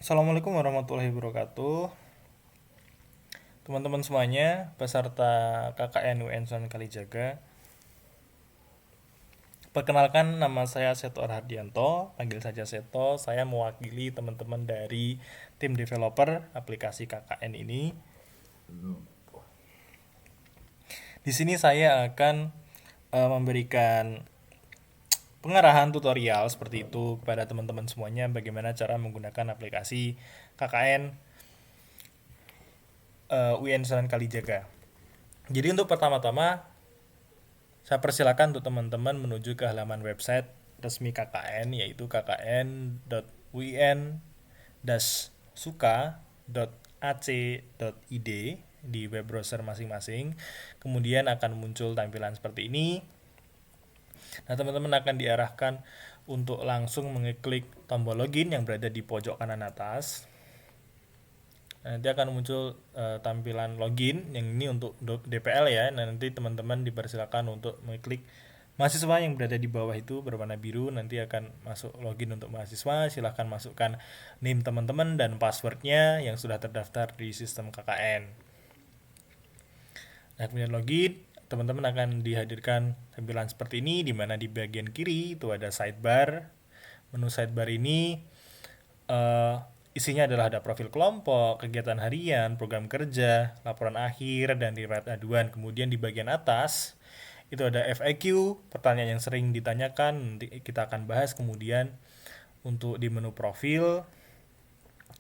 Assalamualaikum warahmatullahi wabarakatuh. Teman-teman semuanya, peserta KKN UN Sunan Kalijaga. Perkenalkan, nama saya Seto Arhadianto, panggil saja Seto. Saya mewakili teman-teman dari tim developer aplikasi KKN ini. Di sini saya akan memberikan pengarahan tutorial seperti itu kepada teman-teman semuanya bagaimana cara menggunakan aplikasi KKN UN Sunan Kalijaga. Jadi untuk pertama-tama saya persilakan untuk teman-teman menuju ke halaman website resmi KKN yaitu kkn.un-suka.ac.id di web browser masing-masing. Kemudian akan muncul tampilan seperti ini. Nah, teman-teman akan diarahkan untuk langsung mengeklik tombol login yang berada di pojok kanan atas. Nanti akan muncul tampilan login yang ini untuk DPL ya. Nah, nanti teman-teman dipersilakan untuk mengklik mahasiswa yang berada di bawah itu berwarna biru, nanti akan masuk login untuk mahasiswa. Silahkan masukkan name teman-teman dan passwordnya yang sudah terdaftar di sistem KKN. Nah, kemudian login, teman-teman akan dihadirkan tampilan seperti ini, di mana di bagian kiri itu ada sidebar. Menu sidebar ini isinya adalah ada profil kelompok, kegiatan harian, program kerja, laporan akhir, dan riwayat aduan. Kemudian di bagian atas itu ada FAQ, pertanyaan yang sering ditanyakan, nanti kita akan bahas. Kemudian untuk di menu profil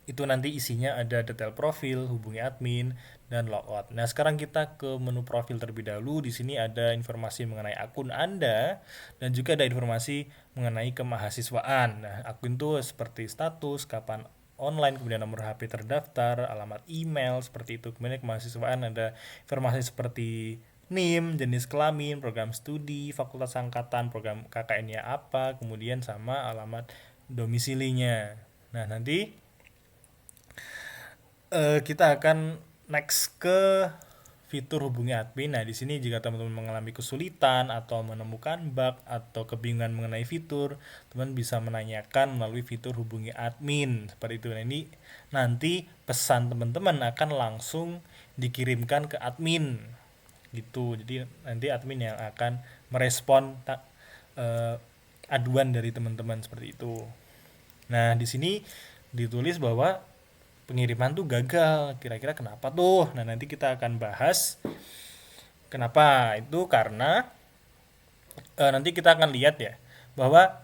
itu nanti isinya ada detail profil, hubungi admin, dan logout. Nah, sekarang kita ke menu profil terlebih dahulu. Di sini ada informasi mengenai akun Anda dan juga ada informasi mengenai kemahasiswaan. Nah, akun itu seperti status, kapan online, kemudian nomor HP terdaftar, alamat email, seperti itu. Kemudian kemahasiswaan ada informasi seperti NIM, jenis kelamin, program studi, fakultas angkatan, program KKN-nya apa, kemudian sama alamat domisilinya. Nah, nanti kita akan next ke fitur hubungi admin. Nah, di sini jika teman-teman mengalami kesulitan atau menemukan bug atau kebingungan mengenai fitur, teman bisa menanyakan melalui fitur hubungi admin seperti itu. Nah, ini nanti pesan teman-teman akan langsung dikirimkan ke admin gitu. Jadi nanti admin yang akan merespon aduan dari teman-teman seperti itu. Nah, di sini ditulis bahwa pengiriman tuh gagal. Kira-kira kenapa tuh? Nah, nanti kita akan bahas kenapa. Itu karena nanti kita akan lihat ya bahwa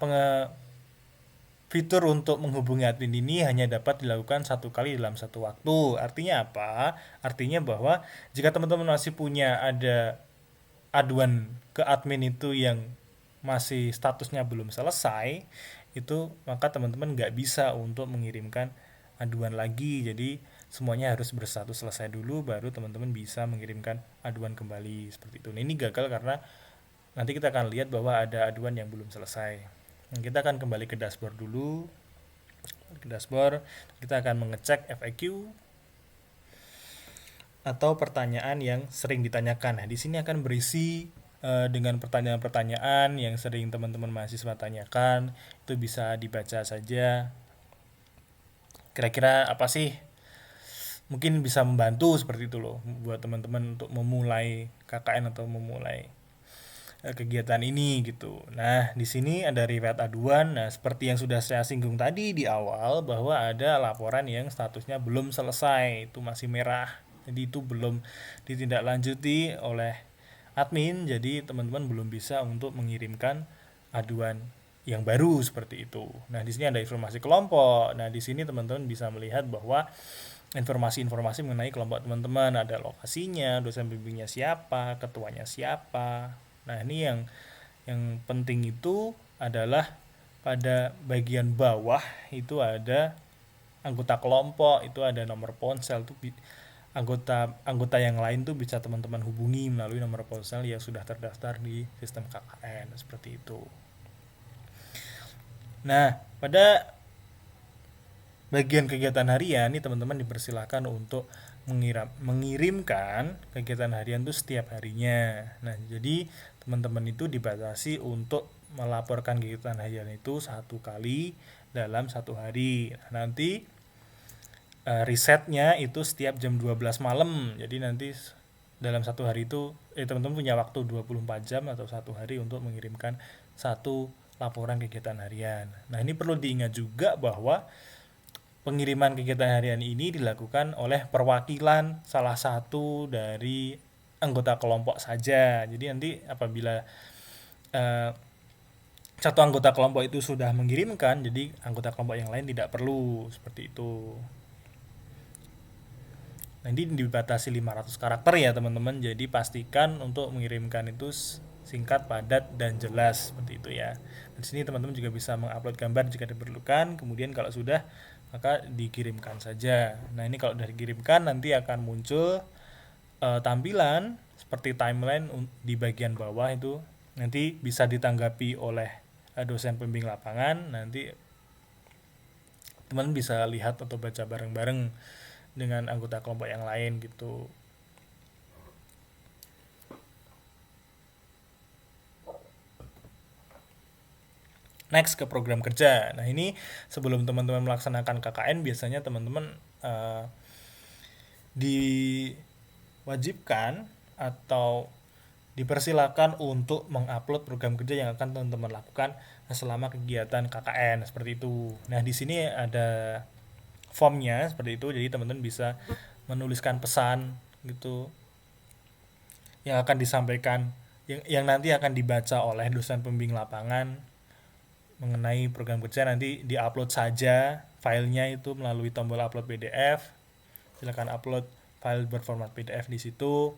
fitur untuk menghubungi admin ini hanya dapat dilakukan satu kali dalam satu waktu. Artinya apa? Artinya bahwa jika teman-teman masih punya ada aduan ke admin itu yang masih statusnya belum selesai, itu maka teman-teman nggak bisa untuk mengirimkan aduan lagi. Jadi semuanya harus berstatus selesai dulu baru teman-teman bisa mengirimkan aduan kembali seperti itu. Nah, ini gagal karena nanti kita akan lihat bahwa ada aduan yang belum selesai. Nah, kita akan kembali ke dashboard dulu. Ke dashboard, kita akan mengecek FAQ atau pertanyaan yang sering ditanyakan. Nah, di sini akan berisi dengan pertanyaan-pertanyaan yang sering teman-teman mahasiswa tanyakan. Itu bisa dibaca saja. Kira-kira apa sih? Mungkin bisa membantu seperti itu loh buat teman-teman untuk memulai KKN atau memulai kegiatan ini gitu. Nah, di sini ada riwayat aduan. Nah, seperti yang sudah saya singgung tadi di awal bahwa ada laporan yang statusnya belum selesai, itu masih merah. Jadi itu belum ditindaklanjuti oleh admin, jadi teman-teman belum bisa untuk mengirimkan aduan yang baru seperti itu. Nah, di sini ada informasi kelompok. Nah, di sini teman-teman bisa melihat bahwa informasi-informasi mengenai kelompok teman-teman, ada lokasinya, dosen bimbingnya siapa, ketuanya siapa. Nah, ini yang penting itu adalah pada bagian bawah itu ada anggota kelompok, itu ada nomor ponsel tuh, anggota yang lain tuh bisa teman-teman hubungi melalui nomor ponsel yang sudah terdaftar di sistem KKN seperti itu. Nah, pada bagian kegiatan harian ini teman-teman dipersilahkan untuk mengirimkan kegiatan harian itu setiap harinya. Nah, jadi teman-teman itu dibatasi untuk melaporkan kegiatan harian itu satu kali dalam satu hari. Nah, nanti risetnya itu setiap jam 12 malam. Jadi nanti dalam satu hari itu teman-teman punya waktu 24 jam atau satu hari untuk mengirimkan satu laporan kegiatan harian. Nah, ini perlu diingat juga bahwa pengiriman kegiatan harian ini dilakukan oleh perwakilan salah satu dari anggota kelompok saja. Jadi nanti apabila eh, satu anggota kelompok itu sudah mengirimkan, jadi anggota kelompok yang lain tidak perlu seperti itu. Nanti dibatasi 500 karakter ya teman-teman. Jadi pastikan untuk mengirimkan itu singkat, padat, dan jelas seperti itu ya. Di sini teman-teman juga bisa mengupload gambar jika diperlukan. Kemudian kalau sudah maka dikirimkan saja. Nah, ini kalau sudah dikirimkan nanti akan muncul tampilan seperti timeline di bagian bawah itu, nanti bisa ditanggapi oleh dosen pembimbing lapangan. Nanti teman bisa lihat atau baca bareng-bareng dengan anggota kelompok yang lain gitu. Next ke program kerja. Nah, ini sebelum teman-teman melaksanakan KKN biasanya teman-teman diwajibkan atau dipersilakan untuk mengupload program kerja yang akan teman-teman lakukan selama kegiatan KKN seperti itu. Nah, di sini ada formnya seperti itu, jadi teman-teman bisa menuliskan pesan gitu yang akan disampaikan, yang nanti akan dibaca oleh dosen pembimbing lapangan mengenai program kerja. Nanti diupload saja filenya itu melalui tombol upload PDF. Silakan upload file berformat PDF di situ.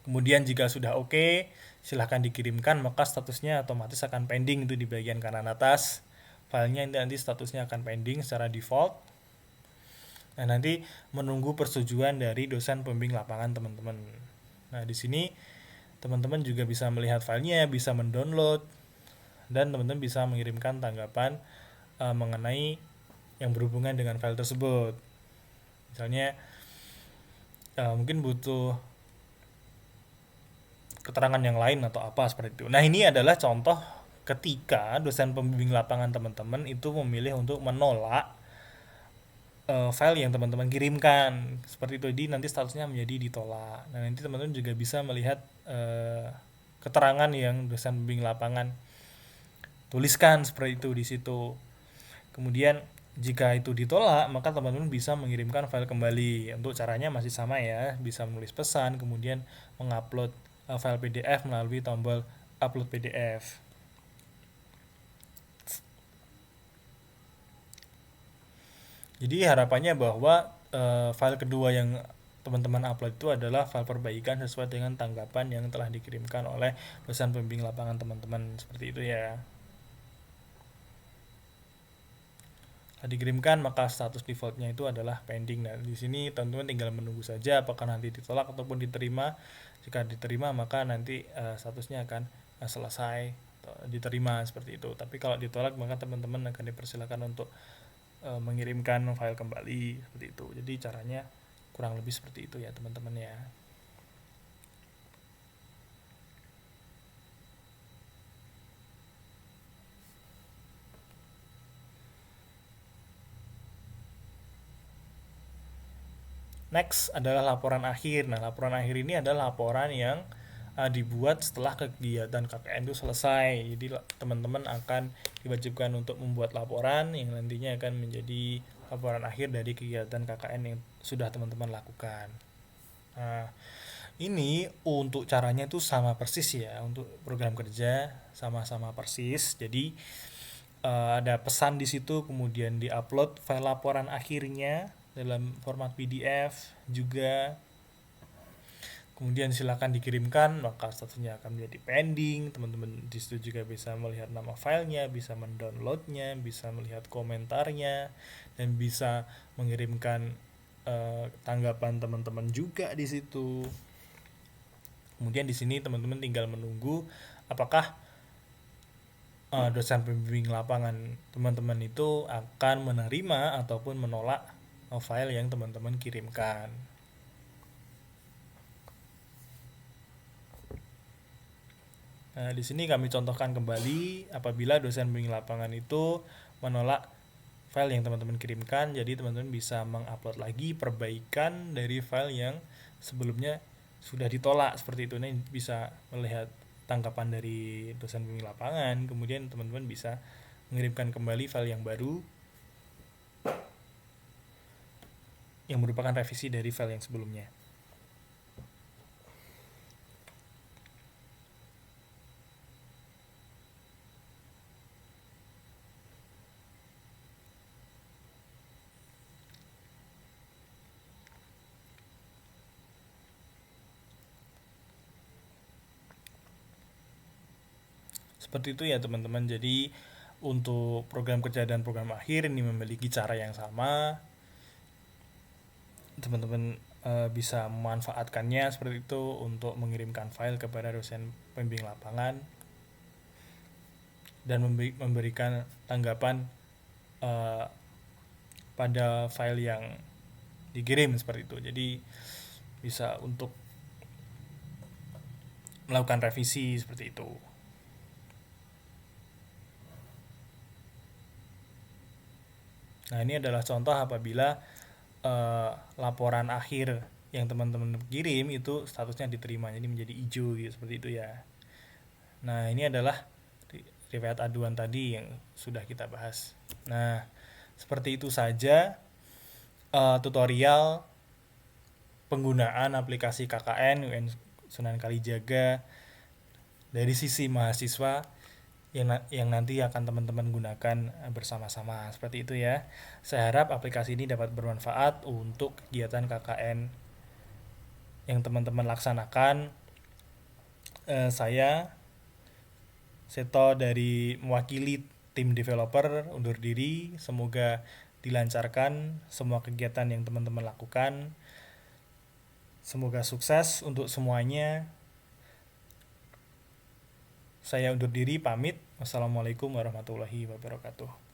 Kemudian jika sudah oke, silahkan dikirimkan, maka statusnya otomatis akan pending itu di bagian kanan atas. Filenya nanti statusnya akan pending secara default. Nah, nanti menunggu persetujuan dari dosen pembimbing lapangan teman-teman. Nah, di sini teman-teman juga bisa melihat filenya, bisa mendownload, dan teman-teman bisa mengirimkan tanggapan mengenai yang berhubungan dengan file tersebut. Misalnya mungkin butuh keterangan yang lain atau apa seperti itu. Nah, ini adalah contoh ketika dosen pembimbing lapangan teman-teman itu memilih untuk menolak file yang teman-teman kirimkan seperti itu. Jadi nanti statusnya menjadi ditolak. Nah, nanti teman-teman juga bisa melihat keterangan yang dosen pembimbing lapangan tuliskan seperti itu di situ. Kemudian jika itu ditolak, maka teman-teman bisa mengirimkan file kembali. Untuk caranya masih sama ya, bisa menulis pesan, kemudian mengupload file PDF melalui tombol upload PDF. Jadi harapannya bahwa file kedua yang teman-teman upload itu adalah file perbaikan sesuai dengan tanggapan yang telah dikirimkan oleh dosen pembimbing lapangan teman-teman, seperti itu ya. Dikirimkan maka status defaultnya itu adalah pending. Nah, di sini teman-teman tinggal menunggu saja apakah nanti ditolak ataupun diterima. Jika diterima maka nanti statusnya akan selesai, diterima seperti itu. Tapi kalau ditolak maka teman-teman akan dipersilakan untuk mengirimkan file kembali seperti itu. Jadi caranya kurang lebih seperti itu ya teman-teman ya. Next adalah laporan akhir. Nah, laporan akhir ini adalah laporan yang dibuat setelah kegiatan KKN itu selesai. Jadi teman-teman akan diwajibkan untuk membuat laporan yang nantinya akan menjadi laporan akhir dari kegiatan KKN yang sudah teman-teman lakukan. Nah, ini untuk caranya itu sama persis ya, untuk program kerja sama-sama persis. Jadi ada pesan di situ, kemudian diupload file laporan akhirnya dalam format PDF juga. Kemudian silakan dikirimkan, maka statusnya akan menjadi pending. Teman-teman di situ juga bisa melihat nama filenya, bisa mendownloadnya, bisa melihat komentarnya, dan bisa mengirimkan tanggapan teman-teman juga di situ. Kemudian di sini teman-teman tinggal menunggu apakah dosen pembimbing lapangan teman-teman itu akan menerima ataupun menolak file yang teman-teman kirimkan. Di sini kami contohkan kembali apabila dosen pembimbing lapangan itu menolak file yang teman-teman kirimkan. Jadi teman-teman bisa mengupload lagi perbaikan dari file yang sebelumnya sudah ditolak seperti itu. Nah, bisa melihat tanggapan dari dosen pembimbing lapangan, kemudian teman-teman bisa mengirimkan kembali file yang baru yang merupakan revisi dari file yang sebelumnya. Seperti itu ya teman-teman. Jadi untuk program kerja dan program akhir ini memiliki cara yang sama. Teman-teman bisa memanfaatkannya seperti itu untuk mengirimkan file kepada dosen pembimbing lapangan dan memberikan tanggapan uh, pada file yang dikirim seperti itu. Jadi bisa untuk melakukan revisi seperti itu. Nah, ini adalah contoh apabila laporan akhir yang teman-teman kirim itu statusnya diterima, jadi menjadi hijau gitu, seperti itu ya. Nah, ini adalah riwayat aduan tadi yang sudah kita bahas. Nah, seperti itu saja tutorial penggunaan aplikasi KKN UN Sunan Kalijaga dari sisi mahasiswa yang nanti akan teman-teman gunakan bersama-sama, seperti itu ya. Saya harap aplikasi ini dapat bermanfaat untuk kegiatan KKN yang teman-teman laksanakan. Saya Seto dari mewakili tim developer undur diri. Semoga dilancarkan semua kegiatan yang teman-teman lakukan. Semoga sukses untuk semuanya. Saya undur diri, pamit. Wassalamualaikum warahmatullahi wabarakatuh.